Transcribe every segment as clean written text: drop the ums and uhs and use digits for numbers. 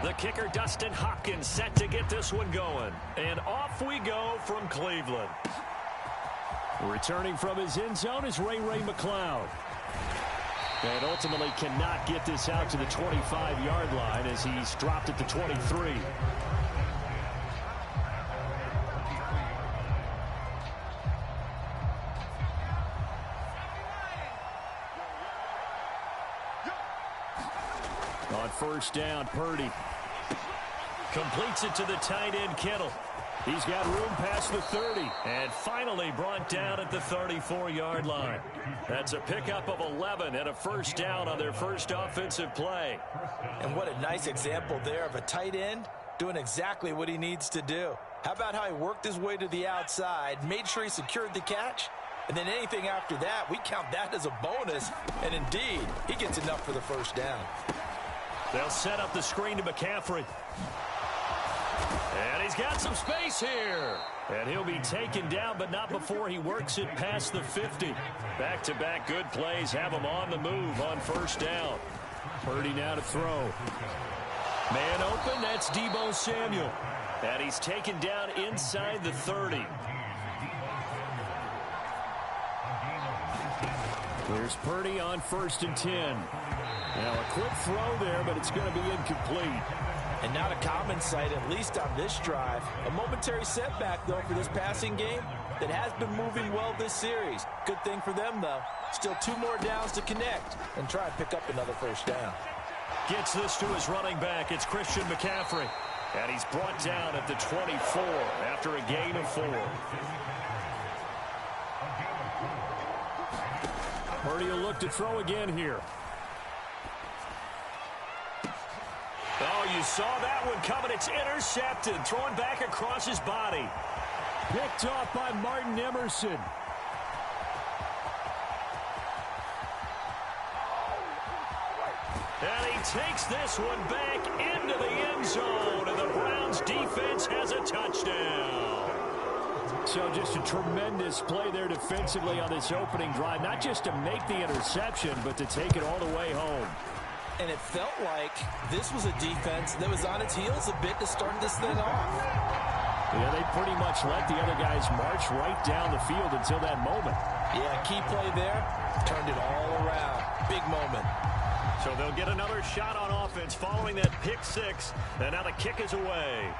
The kicker, Dustin Hopkins, set to get this one going. And off we go from Cleveland. Returning from his end zone is Ray McCloud. And ultimately cannot get this out to the 25-yard line as he's dropped at the 23. On first down, Purdy completes it to the tight end, Kittle. He's got room past the 30 and finally brought down at the 34-yard line. That's a pickup of 11 and a first down on their first offensive play. And what a nice example there of a tight end doing exactly what he needs to do. How about how he worked his way to the outside, made sure he secured the catch, and then anything after that, we count that as a bonus. And indeed, he gets enough for the first down. They'll set up the screen to McCaffrey. And he's got some space here. And he'll be taken down, but not before he works it past the 50. Back-to-back good plays have him on the move on first down. Purdy now to throw. Man open, that's Deebo Samuel. And he's taken down inside the 30. Here's Purdy on first and 10. Now a quick throw there, but it's going to be incomplete. And not a common sight, at least on this drive. A momentary setback, though, for this passing game that has been moving well this series. Good thing for them, though. Still 2 more downs to connect and try and pick up another first down. Gets this to his running back. It's Christian McCaffrey. And he's brought down at the 24 after a gain of 4. Purdy will look to throw again here. Oh, you saw that one coming. It's intercepted. Thrown back across his body. Picked off by Martin Emerson. And he takes this one back into the end zone. And the Browns defense has a touchdown. So just a tremendous play there defensively on this opening drive. Not just to make the interception, but to take it all the way home. And it felt like this was a defense that was on its heels a bit to start this thing off. Yeah, they pretty much let the other guys march right down the field until that moment. Yeah, key play there. Turned it all around. Big moment. So they'll get another shot on offense following that pick 6. And now the kick is away.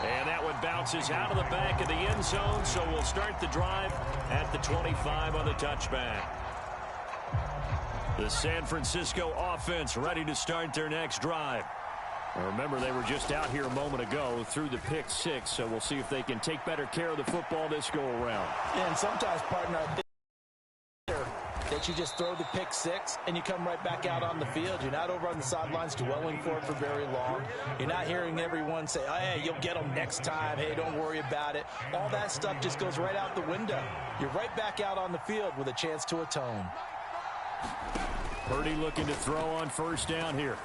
And that one bounces out of the back of the end zone. So we'll start the drive at the 25 on the touchback. The San Francisco offense ready to start their next drive. Now remember, they were just out here a moment ago through the pick 6, so we'll see if they can take better care of the football this go-around. And sometimes, partner, I think that you just throw the pick 6 and you come right back out on the field. You're not over on the sidelines dwelling for it for very long. You're not hearing everyone say, oh, hey, you'll get them next time. Hey, don't worry about it. All that stuff just goes right out the window. You're right back out on the field with a chance to atone. Purdy looking to throw on first down here.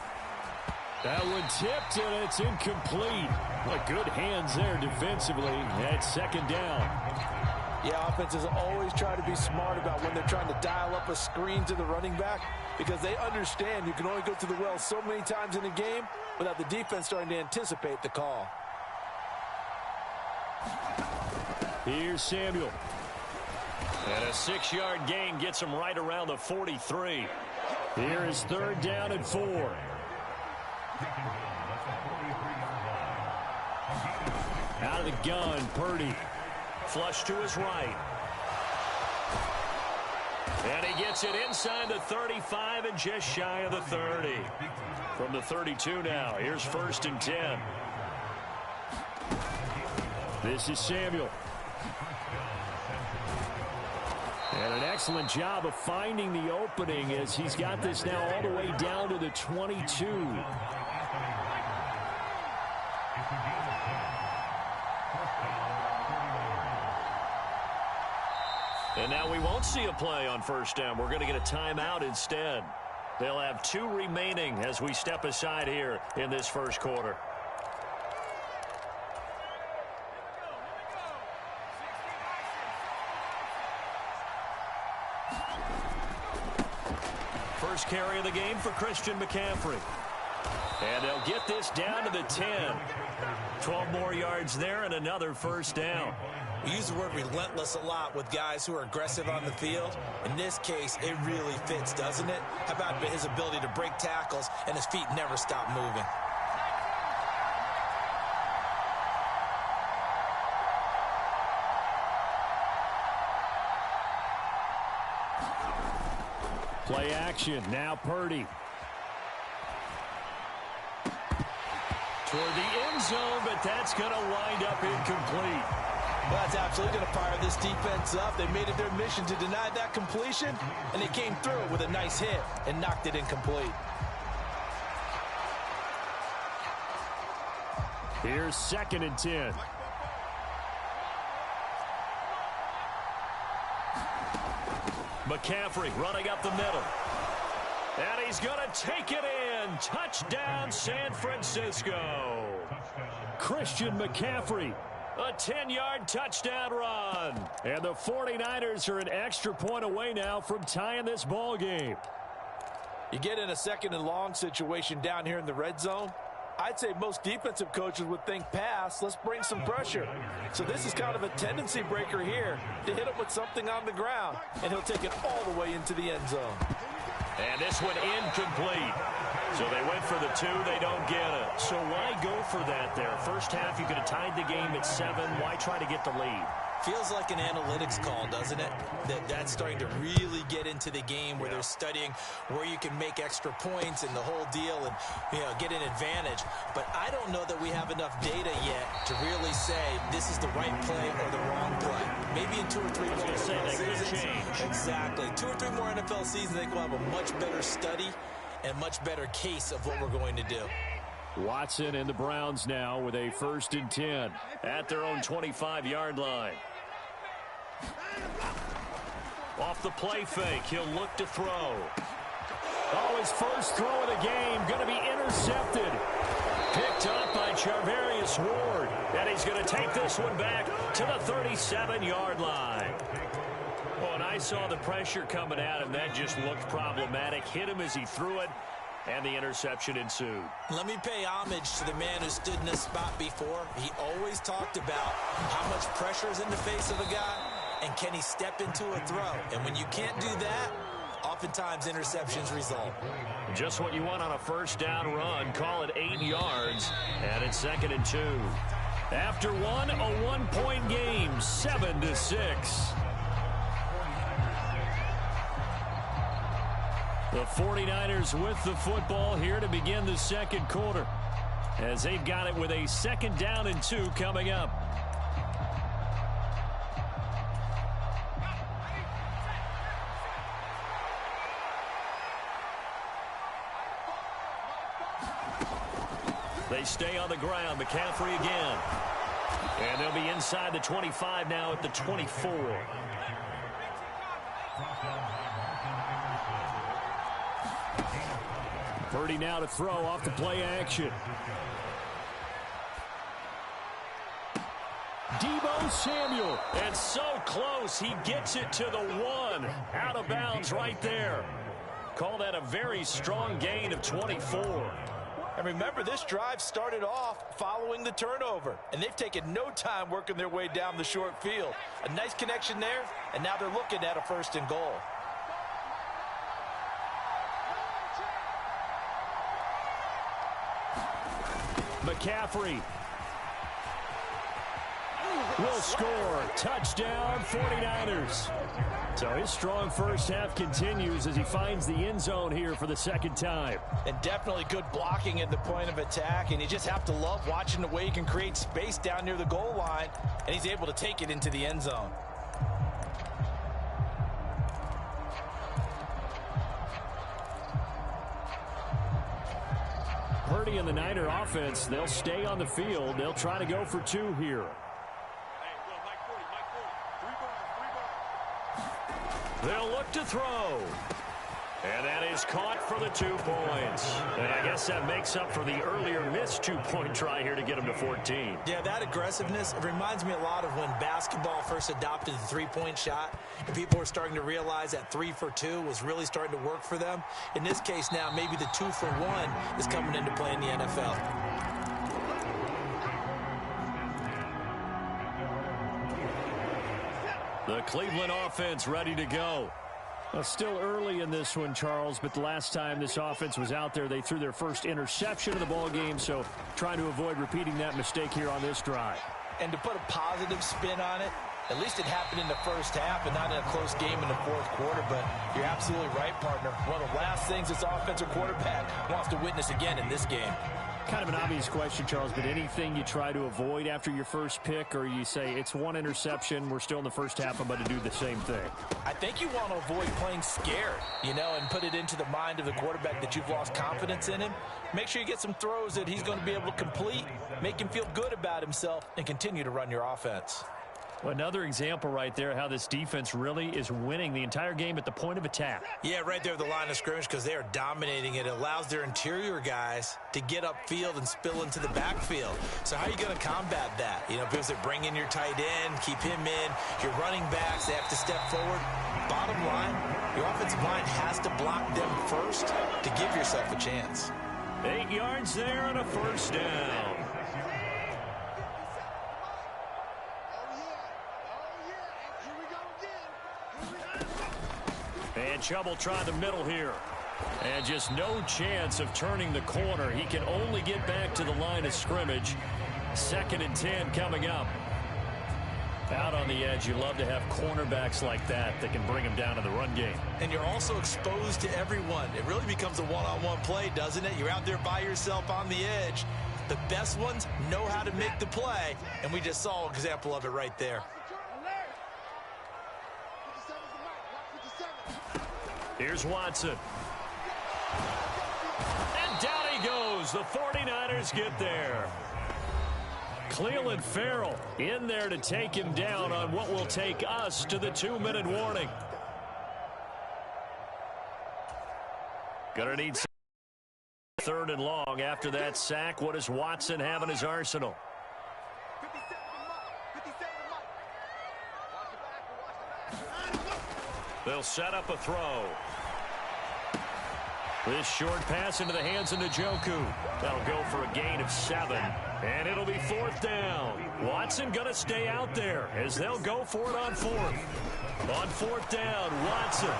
That one tipped, and it's incomplete. What good hands there defensively at second down. Yeah, offenses always try to be smart about when they're trying to dial up a screen to the running back because they understand you can only go to the well so many times in a game without the defense starting to anticipate the call. Here's Samuel. And a 6-yard gain gets him right around the 43. Here is third down and 4. Out of the gun, Purdy. Flush to his right. And he gets it inside the 35 and just shy of the 30. From the 32 now, here's first and 10. This is Samuel. And an excellent job of finding the opening as he's got this now all the way down to the 22. And now we won't see a play on first down. We're going to get a timeout instead. They'll have 2 remaining as we step aside here in this first quarter. First carry of the game for Christian McCaffrey. And they'll get this down to the 10. 12 more yards there and another first down. We use the word relentless a lot with guys who are aggressive on the field. In this case, it really fits, doesn't it? How about his ability to break tackles and his feet never stop moving? Play action. Now Purdy. Toward the end zone, but that's going to wind up incomplete. Well, that's absolutely going to fire this defense up. They made it their mission to deny that completion, and they came through with a nice hit and knocked it incomplete. Here's 2nd and 10. McCaffrey running up the middle. And he's going to take it in. Touchdown, San Francisco. Christian McCaffrey, a 10-yard touchdown run. And the 49ers are an extra point away now from tying this ball game. You get in a 2nd and long situation down here in the red zone. I'd say most defensive coaches would think pass, let's bring some pressure. So this is kind of a tendency breaker here to hit him with something on the ground, and he'll take it all the way into the end zone. And this one incomplete. So they went for the 2. They don't get it. So why go for that there? First half, you could have tied the game at 7. Why try to get the lead? Feels like an analytics call, doesn't it? That's starting to really get into the game where they're studying where you can make extra points and the whole deal and, get an advantage. But I don't know that we have enough data yet to really say this is the right play or the wrong play. Maybe in 2 or 3 more NFL seasons. Exactly. 2 or 3 more NFL seasons, I think we'll have a much better study and much better case of what we're going to do. Watson and the Browns now with a 1st and 10 at their own 25-yard line. Off the play fake, he'll look to throw. Oh, his first throw of the game going to be intercepted. Picked up by Charvarius Ward. And he's going to take this one back to the 37-yard line. Oh, and I saw the pressure coming at him. That just looked problematic. Hit him as he threw it, and the interception ensued. Let me pay homage to the man who stood in this spot before. He always talked about how much pressure is in the face of a guy, and can he step into a throw? And when you can't do that, oftentimes interceptions result. Just what you want on a first down run. Call it 8 yards, and it's 2nd and 2. After one, a 1-point game, 7-6. The 49ers with the football here to begin the 2nd quarter, as they've got it with a 2nd down and 2 coming up. They stay on the ground. McCaffrey again. And they'll be inside the 25 now at the 24. Purdy now to throw off the play action. Deebo Samuel. And so close. He gets it to the 1. Out of bounds right there. Call that a very strong gain of 24. And remember, this drive started off following the turnover. And they've taken no time working their way down the short field. A nice connection there. And now they're looking at a 1st and goal. McCaffrey will score. Touchdown, 49ers. So his strong first half continues as he finds the end zone here for the 2nd time. And definitely good blocking at the point of attack. And you just have to love watching the way he can create space down near the goal line. And he's able to take it into the end zone. Purdy and the Niner offense, they'll stay on the field. They'll try to go for 2 here. They'll look to throw. And that is caught for the 2 points. And I guess that makes up for the earlier missed 2-point try here to get him to 14. Yeah, that aggressiveness, it reminds me a lot of when basketball first adopted the three-point shot, and people were starting to realize that 3 for 2 was really starting to work for them. In this case now, maybe the 2 for 1 is coming into play in the NFL. The Cleveland offense ready to go. Well, still early in this one, Charles, but the last time this offense was out there, they threw their first interception of the ball game, so trying to avoid repeating that mistake here on this drive. And to put a positive spin on it, at least it happened in the first half and not in a close game in the fourth quarter, but you're absolutely right, partner. One of the last things this offensive quarterback wants to witness again in this game. Kind of an obvious question, Charles, but anything you try to avoid after your first pick, or you say it's one interception, we're still in the first half, I'm about to do the same thing? I think you want to avoid playing scared, and put it into the mind of the quarterback that you've lost confidence in him. Make sure you get some throws that he's going to be able to complete, make him feel good about himself, and continue to run your offense. Well, another example right there how this defense really is winning the entire game at the point of attack. Yeah, right there at the line of scrimmage because they are dominating it. It allows their interior guys to get upfield and spill into the backfield. So how are you going to combat that? Because they bring in your tight end, keep him in. Your running backs, they have to step forward. Bottom line, your offensive line has to block them first to give yourself a chance. 8 yards there and a first down. And Chubb will try the middle here. And just no chance of turning the corner. He can only get back to the line of scrimmage. 2nd and 10 coming up. Out on the edge, you love to have cornerbacks like that can bring him down to the run game. And you're also exposed to everyone. It really becomes a one-on-one play, doesn't it? You're out there by yourself on the edge. The best ones know how to make the play, and we just saw an example of it right there. Here's Watson. And down he goes. The 49ers get there. Cleveland Farrell in there to take him down on what will take us to the 2-minute warning. Gonna need 3rd and long after that sack. What does Watson have in his arsenal? They'll set up a throw. This short pass into the hands of Njoku. That'll go for a gain of 7. And it'll be 4th down. Watson going to stay out there as they'll go for it on 4th. On 4th down, Watson.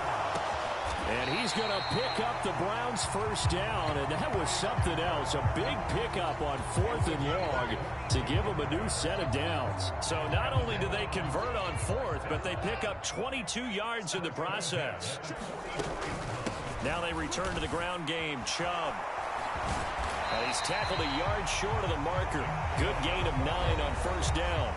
And he's going to pick up the Browns' first down. And that was something else. A big pickup on 4th and long to give them a new set of downs. So not only do they convert on 4th, but they pick up 22 yards in the process. Now they return to the ground game. Chubb. And he's tackled a yard short of the marker. Good gain of 9 on 1st down.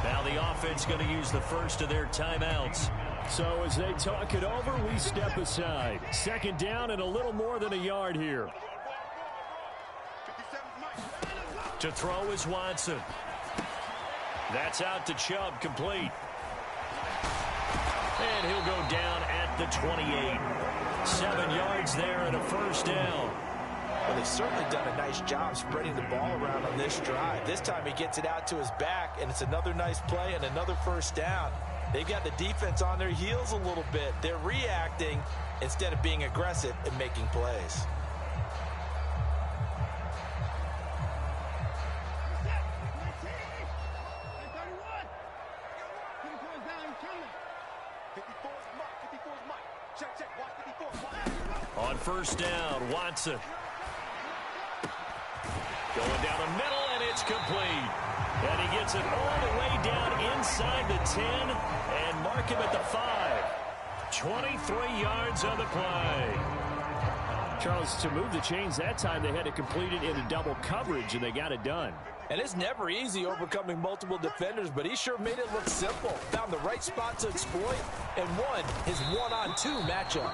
Now the offense going to use the first of their timeouts. So as they talk it over, we step aside. 2nd down and a little more than a yard here. To throw is Watson. That's out to Chubb, complete. And he'll go down at the 28. 7 yards there and a first down. Well, they've certainly done a nice job spreading the ball around on this drive. This time he gets it out to his back, and it's another nice play and another first down. They've got the defense on their heels a little bit. They're reacting instead of being aggressive and making plays. On 1st down, Watson. Going down the middle, and it's complete. And he gets it all the way down inside the 10 and mark him at the 5. 23 yards on the play. Charles, to move the chains that time, they had to complete it into double coverage, and they got it done. And it's never easy overcoming multiple defenders, but he sure made it look simple. Found the right spot to exploit and won his 1-on-2 matchup.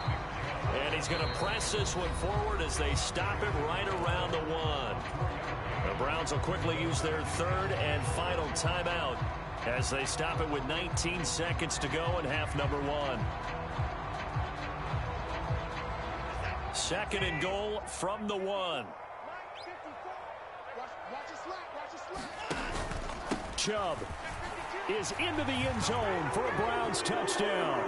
And he's going to press this one forward as they stop it right around the 1. The Browns will quickly use their 3rd and final timeout as they stop it with 19 seconds to go in half number 1. Second and goal from the 1. Chubb is into the end zone for a Browns touchdown.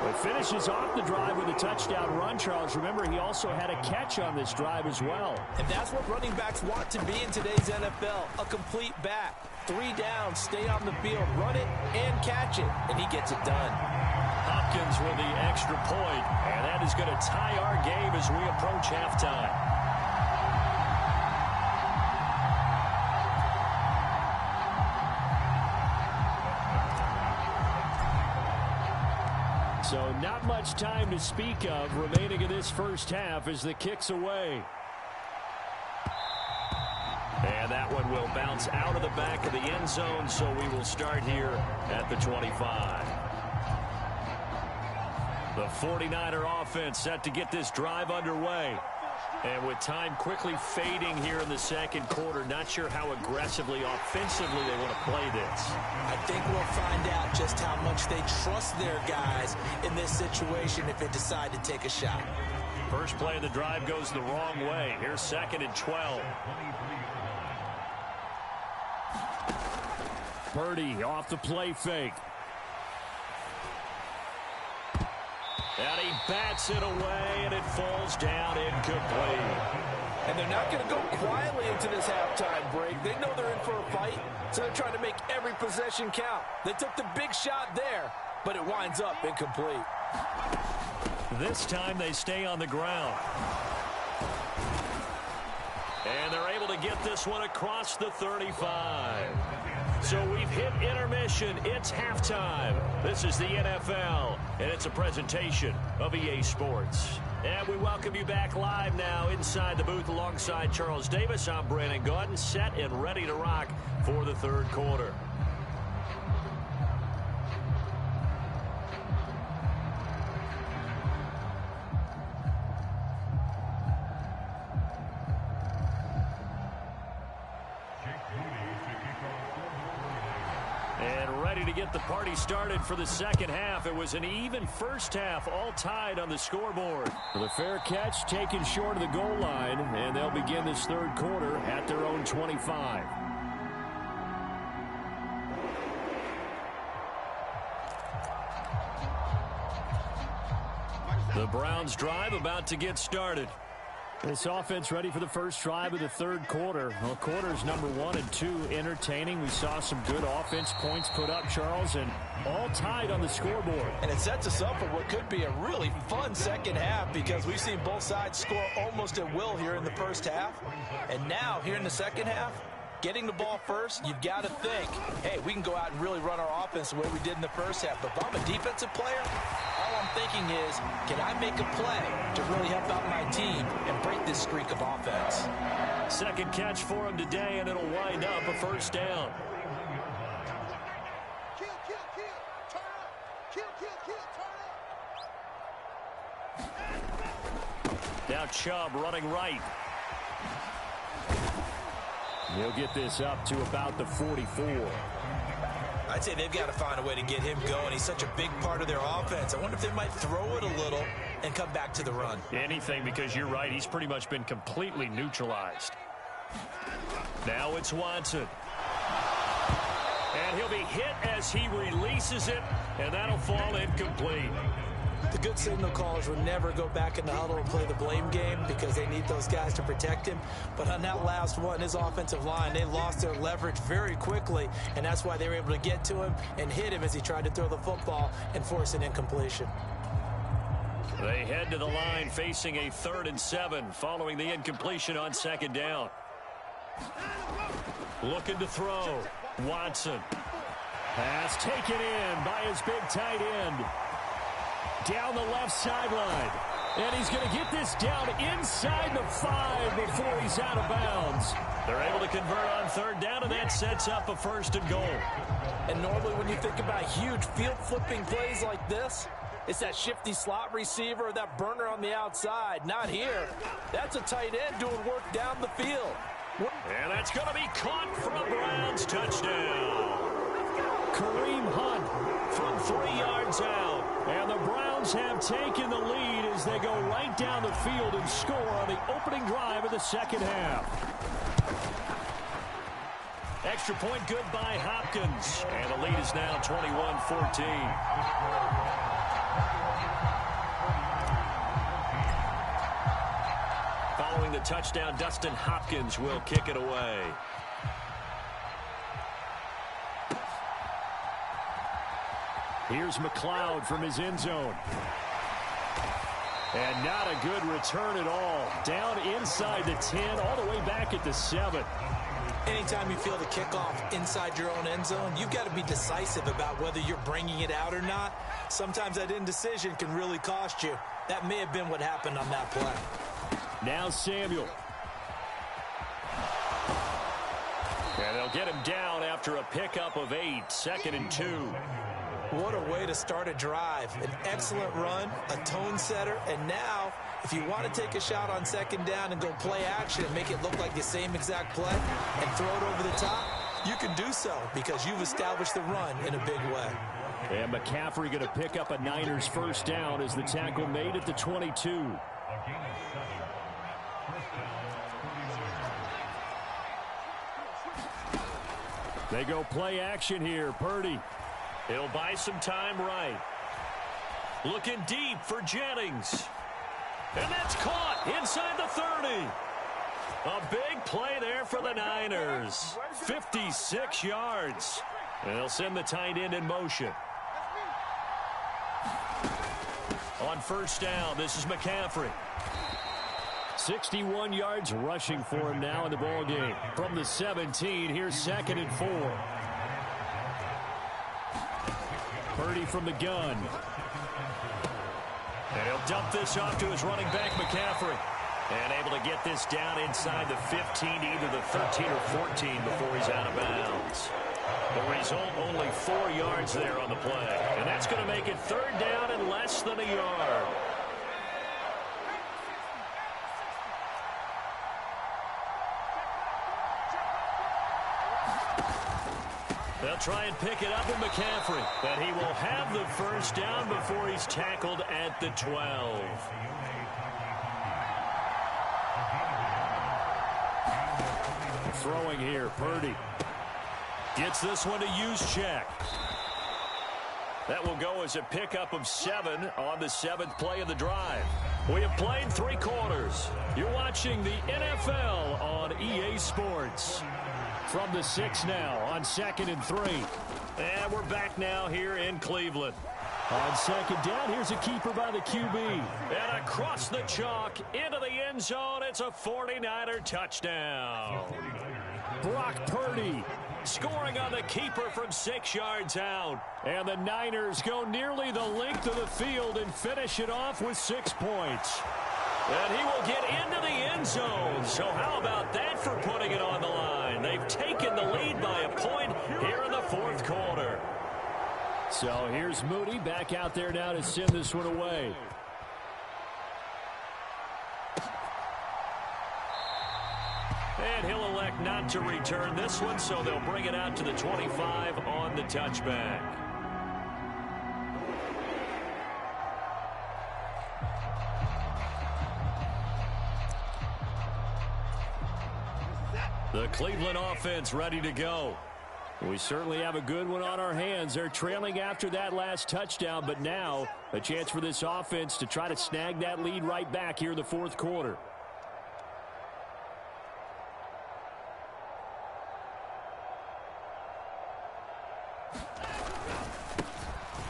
It finishes off the drive with a touchdown run, Charles. Remember, he also had a catch on this drive as well. And that's what running backs want to be in today's NFL, a complete back. 3 downs, stay on the field, run it, and catch it. And he gets it done. Hopkins with the extra point, and that is going to tie our game as we approach halftime. So not much time to speak of remaining in this first half as the kick's away. And that one will bounce out of the back of the end zone, so we will start here at the 25. The 49er offense set to get this drive underway. And with time quickly fading here in the second quarter, not sure how aggressively, offensively they want to play this. I think we'll find out just how much they trust their guys in this situation if they decide to take a shot. First play of the drive goes the wrong way. Here's 2nd and 12. Purdy off the play fake. And he bats it away, and it falls down incomplete. And they're not going to go quietly into this halftime break. They know they're in for a fight, so they're trying to make every possession count. They took the big shot there, but it winds up incomplete. This time they stay on the ground. And they're able to get this one across the 35. So we've hit intermission. It's halftime. This is the NFL, and it's a presentation of EA Sports. And we welcome you back live now inside the booth alongside Charles Davis. I'm Brandon Gaudin, set and ready to rock for the third quarter. To get the party started for the second half. It was an even first half, all tied on the scoreboard. The fair catch taken short of the goal line, and they'll begin this third quarter at their own 25. The Browns drive about to get started. This offense ready for the first drive of the third quarter. Well, quarters number 1 and 2 entertaining. We saw some good offense points put up, Charles, and all tied on the scoreboard. And it sets us up for what could be a really fun second half because we've seen both sides score almost at will here in the first half. And now, here in the second half, getting the ball first, you've got to think, hey, we can go out and really run our offense the way we did in the first half. But if I'm a defensive player, all I'm thinking is, can I make a play to really help out my team and break this streak of offense? Second catch for him today, and it'll wind up a first down. Now Chubb running right. He'll get this up to about the 44. I'd say they've got to find a way to get him going. He's such a big part of their offense. I wonder if they might throw it a little and come back to the run. Anything, because you're right. He's pretty much been completely neutralized. Now it's Watson. And he'll be hit as he releases it, and that'll fall incomplete. The good signal callers will never go back in the huddle and play the blame game because they need those guys to protect him. But on that last one, his offensive line, they lost their leverage very quickly, and that's why they were able to get to him and hit him as he tried to throw the football and force an incompletion. They head to the line facing a 3rd and 7 following the incompletion on second down. Looking to throw. Watson. Pass taken in by his big tight end. Down the left sideline. And he's going to get this down inside the 5 before he's out of bounds. They're able to convert on third down, and that sets up a 1st and goal. And normally when you think about huge field-flipping plays like this, it's that shifty slot receiver, that burner on the outside. Not here. That's a tight end doing work down the field. And that's going to be caught for a Browns touchdown. Kareem Hunt from 3 yards out. And the Browns have taken the lead as they go right down the field and score on the opening drive of the second half. Extra point good by Hopkins. And the lead is now 21-14. Following the touchdown, Dustin Hopkins will kick it away. Here's McLeod from his end zone. And not a good return at all. Down inside the 10, all the way back at the 7. Anytime you feel the kickoff inside your own end zone, you've got to be decisive about whether you're bringing it out or not. Sometimes that indecision can really cost you. That may have been what happened on that play. Now Samuel. And they'll get him down after a pickup of 8, 2nd and 2. What a way to start a drive. An excellent run, a tone setter, and now if you want to take a shot on 2nd down and go play action and make it look like the same exact play and throw it over the top, you can do so because you've established the run in a big way. And McCaffrey going to pick up a Niners first down as the tackle made at the 22. They go play action here. Purdy. He'll buy some time right. Looking deep for Jennings. And that's caught inside the 30. A big play there for the Niners. 56 yards. And they'll send the tight end in motion. On first down, this is McCaffrey. 61 yards rushing for him now in the ball game. From the 17, here's 2nd and 4. Purdy from the gun. And he'll dump this off to his running back, McCaffrey. And able to get this down inside the 15, either the 13 or 14 before he's out of bounds. The result, only 4 yards there on the play. And that's going to make it 3rd down and less than a yard. They'll try and pick it up with McCaffrey. But he will have the first down before he's tackled at the 12. Throwing here, Purdy. Gets this one to Juszczyk. That will go as a pickup of 7 on the 7th play of the drive. We have played 3 quarters. You're watching the NFL on EA Sports. From the 6 now on 2nd and 3. And we're back now here in Cleveland. On 2nd down, here's a keeper by the QB. And across the chalk into the end zone, it's a 49er touchdown. Brock Purdy scoring on the keeper from 6 yards out. And the Niners go nearly the length of the field and finish it off with 6 points. And he will get into the end zone. So how about that for putting it on the line? They've taken the lead by a point here in the 4th quarter. So here's Mooney back out there now to send this one away. And he'll elect not to return this one, so they'll bring it out to the 25 on the touchback. The Cleveland offense ready to go. We certainly have a good one on our hands. They're trailing after that last touchdown, but now a chance for this offense to try to snag that lead right back here in the 4th quarter.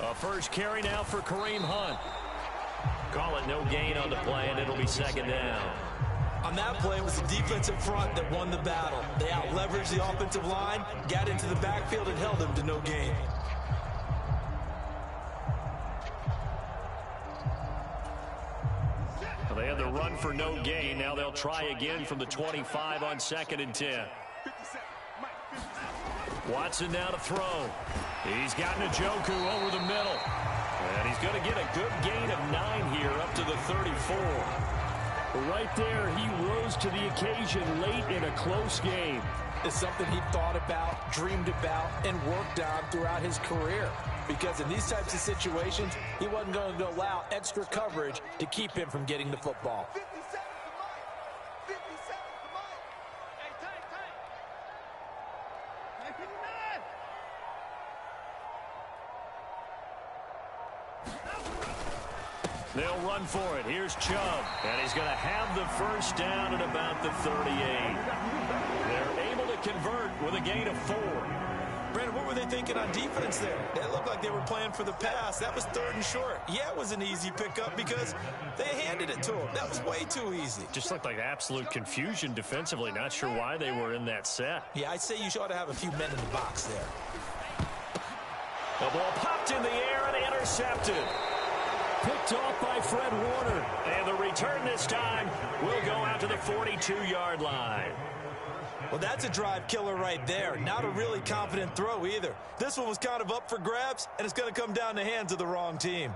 A first carry now for Kareem Hunt. Call it no gain on the play, and it'll be 2nd down. On that play, it was the defensive front that won the battle. They out-leveraged the offensive line, got into the backfield, and held them to no gain. Well, they had the run for no gain. Now they'll try again from the 25 on 2nd and 10. Watson now to throw. He's got Njoku over the middle. And he's going to get a good gain of 9 here up to the 34. Right there, he rose to the occasion late in a close game. is something he thought about, dreamed about, and worked on throughout his career. Because in these types of situations, he wasn't going to allow extra coverage to keep him from getting the football. They'll run for it. Here's Chubb. And he's going to have the first down at about the 38. They're able to convert with a gain of 4. Brandon, what were they thinking on defense there? It looked like they were playing for the pass. That was 3rd and short. Yeah, it was an easy pickup because they handed it to him. That was way too easy. Just looked like absolute confusion defensively. Not sure why they were in that set. Yeah, I'd say you ought to have a few men in the box there. The ball popped in the air and intercepted. Picked off by Fred Warner. And the return this time will go out to the 42-yard line. Well, that's a drive killer right there. Not a really confident throw either. This one was kind of up for grabs, and it's going to come down in the hands of the wrong team.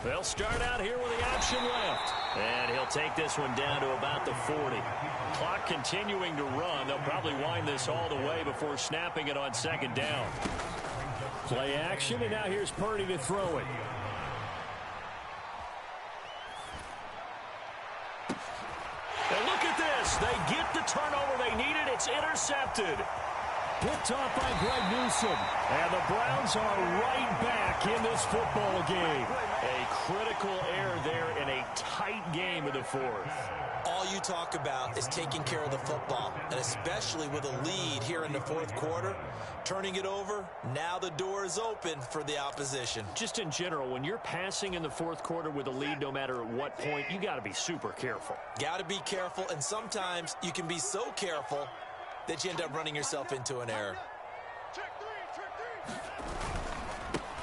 They'll start out here with the option left. And he'll take this one down to about the 40. Clock continuing to run. They'll probably wind this all the way before snapping it on 2nd down. Play action, and now here's Purdy to throw it. And look at this. They get the turnover they needed. It's intercepted. Picked off by Greg Newsome. And the Browns are right back in this football game. A critical error there in a tight game of the 4th. All you talk about is taking care of the football, and especially with a lead here in the 4th quarter, turning it over, now the door is open for the opposition. Just in general, when you're passing in the 4th quarter with a lead, no matter at what point, you got to be super careful. Got to be careful, and sometimes you can be so careful that you end up running yourself into an error.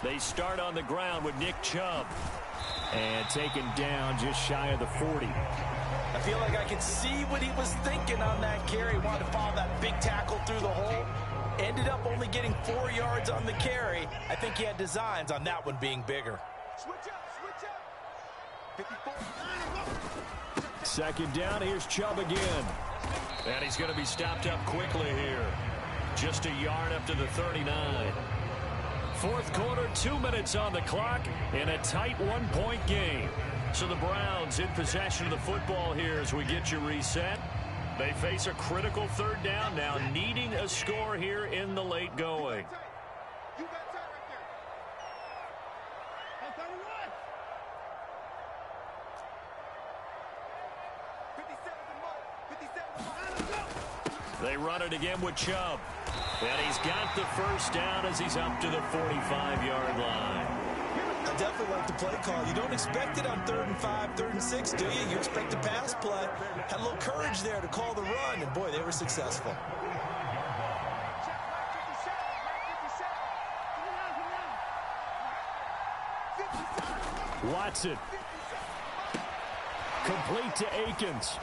They start on the ground with Nick Chubb. And taken down just shy of the 40. I feel like I could see what he was thinking on that carry. Wanted to follow that big tackle through the hole. Ended up only getting 4 yards on the carry. I think he had designs on that one being bigger. Switch up, switch up. 2nd down, here's Chubb again. And he's going to be stopped up quickly here. Just a yard up to the 39. 4th quarter, 2 minutes on the clock in a tight 1-point game. So the Browns in possession of the football here as we get you reset. They face a critical 3rd down now, needing a score here in the late going. You got time right there. That's 31. 57 to Let's go. They run it again with Chubb. And he's got the first down as he's up to the 45-yard line. I definitely like the play call. You don't expect it on 3rd and 5, 3rd and 6, do you? You expect a pass play. Had a little courage there to call the run, and boy, they were successful. Watson. Complete to Akins.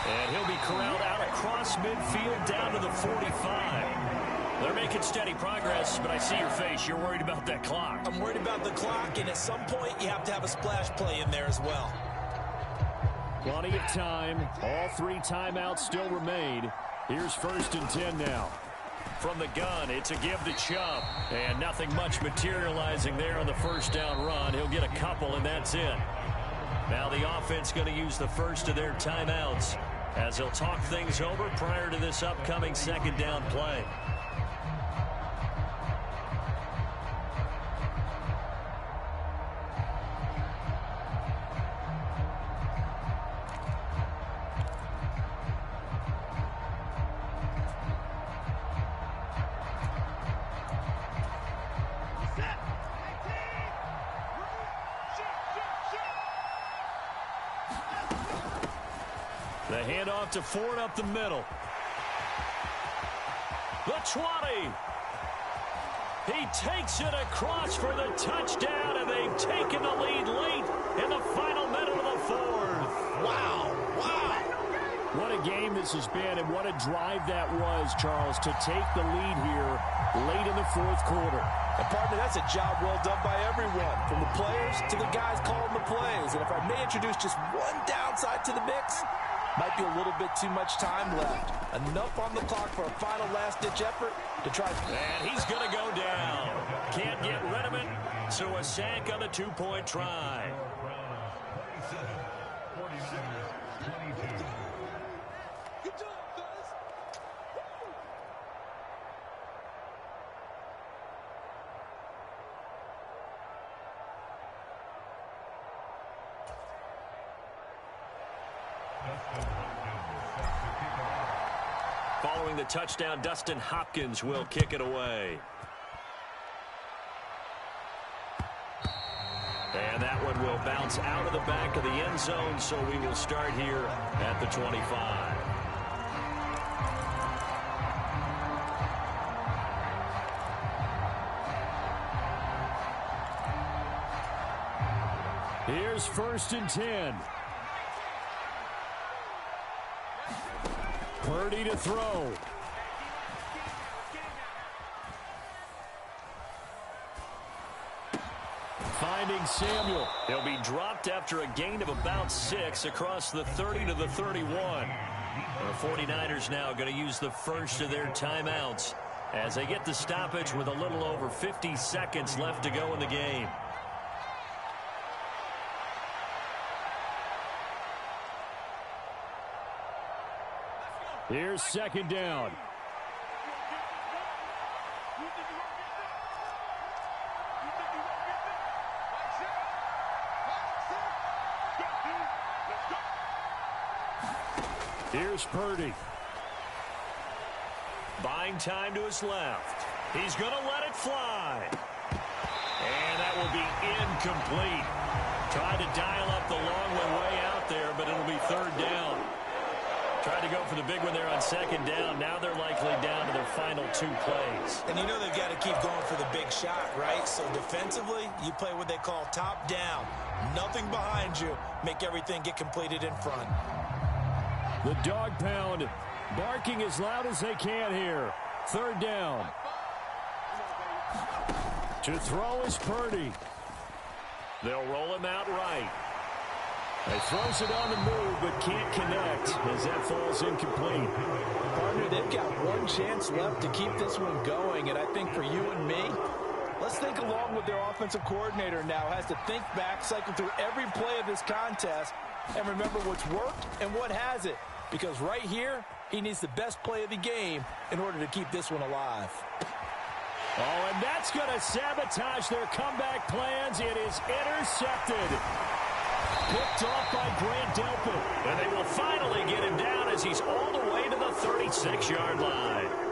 And he'll be corralled out across midfield down to the 45. They're making steady progress, but I see your face. You're worried about that clock. I'm worried about the clock, and at some point, you have to have a splash play in there as well. Plenty of time. All 3 timeouts still remain. Here's 1st and 10 now. From the gun, it's a give to Chubb. And nothing much materializing there on the first down run. He'll get a couple, and that's it. Now the offense going to use the first of their timeouts as they'll talk things over prior to this upcoming 2nd down play. The handoff to Ford up the middle. The 20. He takes it across for the touchdown, and they've taken the lead late in the final minute of the 4th. Wow. What a game this has been, and what a drive that was, Charles, to take the lead here late in the fourth quarter. And partner, that's a job well done by everyone, from the players to the guys calling the plays. And if I may introduce just one downside to the mix, might be a little bit too much time left. Enough on the clock for a final last-ditch effort to try. And he's going to go down. Can't get rid of it, so a sack on the two-point try. Following the touchdown, Dustin Hopkins will kick it away. And that one will bounce out of the back of the end zone, so we will start here at the 25. Here's 1st and 10. Purdy to throw. Finding Samuel. He'll be dropped after a gain of about 6 across the 30 to the 31. The 49ers now going to use the first of their timeouts as they get the stoppage with a little over 50 seconds left to go in the game. Here's 2nd down. Here's Purdy. Buying time to his left. He's going to let it fly. And that will be incomplete. Tried to dial up the long way out there, but it'll be 3rd down. Tried to go for the big one there on 2nd down. Now they're likely down to their final 2 plays. And you know they've got to keep going for the big shot, right? So defensively, you play what they call top down. Nothing behind you. Make everything get completed in front. The dog pound barking as loud as they can here. 3rd down. To throw is Purdy. They'll roll him out right. He throws it on the move, but can't connect as that falls incomplete. Partner, they've got one chance left to keep this one going, and I think for you and me, let's think along with their offensive coordinator now. Has to think back, cycle through every play of this contest, and remember what's worked and what hasn't. Because right here, he needs the best play of the game in order to keep this one alive. Oh, and that's going to sabotage their comeback plans. It is intercepted. Picked off by Grant Delpit. And they will finally get him down as he's all the way to the 36-yard line.